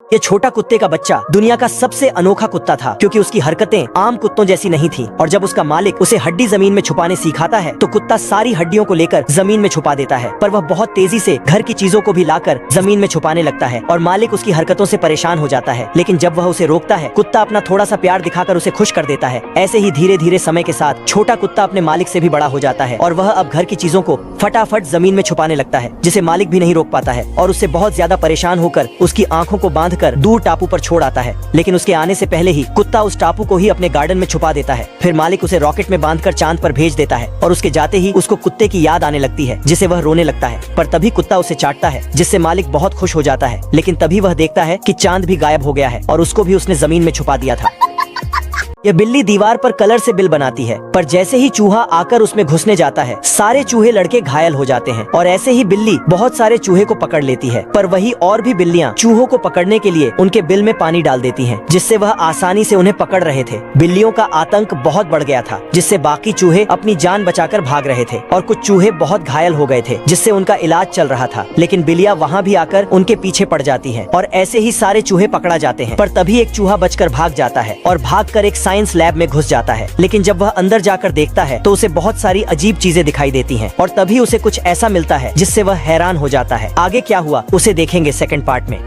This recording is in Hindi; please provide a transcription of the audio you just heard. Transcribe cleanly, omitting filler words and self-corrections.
ये छोटा कुत्ते का बच्चा दुनिया का सबसे अनोखा कुत्ता था, क्योंकि उसकी हरकतें आम कुत्तों जैसी नहीं थी। और जब उसका मालिक उसे हड्डी जमीन में छुपाने सिखाता है तो कुत्ता सारी हड्डियों को लेकर जमीन में छुपा देता है। पर वह बहुत तेजी से घर की चीजों को भी लाकर जमीन में छुपाने लगता है और मालिक उसकी हरकतों से परेशान हो जाता है। लेकिन जब वह उसे रोकता है, कुत्ता अपना थोड़ा सा प्यार दिखाकर उसे खुश कर देता है। ऐसे ही धीरे धीरे समय के साथ छोटा कुत्ता अपने मालिक से भी बड़ा हो जाता है और वह अब घर की चीजों को फटाफट जमीन में छुपाने लगता है, जिसे मालिक भी नहीं रोक पाता है और उससे बहुत ज्यादा परेशान होकर उसकी आंखों को बांधकर दूर टापू पर छोड़ आता है। लेकिन उसके आने से पहले ही कुत्ता उस टापू को ही अपने गार्डन में छुपा देता है। फिर मालिक उसे रॉकेट में बांधकर चांद पर भेज देता है और उसके जाते ही उसको कुत्ते की याद आने लगती है, जिसे वह रोने लगता है। पर तभी कुत्ता उसे चाटता है, जिससे मालिक बहुत खुश हो जाता है। लेकिन तभी वह देखता है कि चांद भी गायब हो गया है और उसको भी उसने जमीन में छुपा दिया था। यह बिल्ली दीवार पर कलर से बिल बनाती है, पर जैसे ही चूहा आकर उसमें घुसने जाता है, सारे चूहे लड़के घायल हो जाते हैं। और ऐसे ही बिल्ली बहुत सारे चूहे को पकड़ लेती है। पर वही और भी बिल्लियां चूहों को पकड़ने के लिए उनके बिल में पानी डाल देती हैं, जिससे वह आसानी से उन्हें पकड़ रहे थे। बिल्लियों का आतंक बहुत बढ़ गया था, जिससे बाकी चूहे अपनी जान बचाकर भाग रहे थे और कुछ चूहे बहुत घायल हो गए थे, जिससे उनका इलाज चल रहा था। लेकिन बिल्लियां वहाँ भी आकर उनके पीछे पड़ जाती है और ऐसे ही सारे चूहे पकड़ा जाते हैं। पर तभी एक चूहा बचकर भाग जाता है और भागकर एक साइंस लैब में घुस जाता है। लेकिन जब वह अंदर जाकर देखता है तो उसे बहुत सारी अजीब चीजें दिखाई देती हैं और तभी उसे कुछ ऐसा मिलता है जिससे वह हैरान हो जाता है। आगे क्या हुआ उसे देखेंगे सेकंड पार्ट में।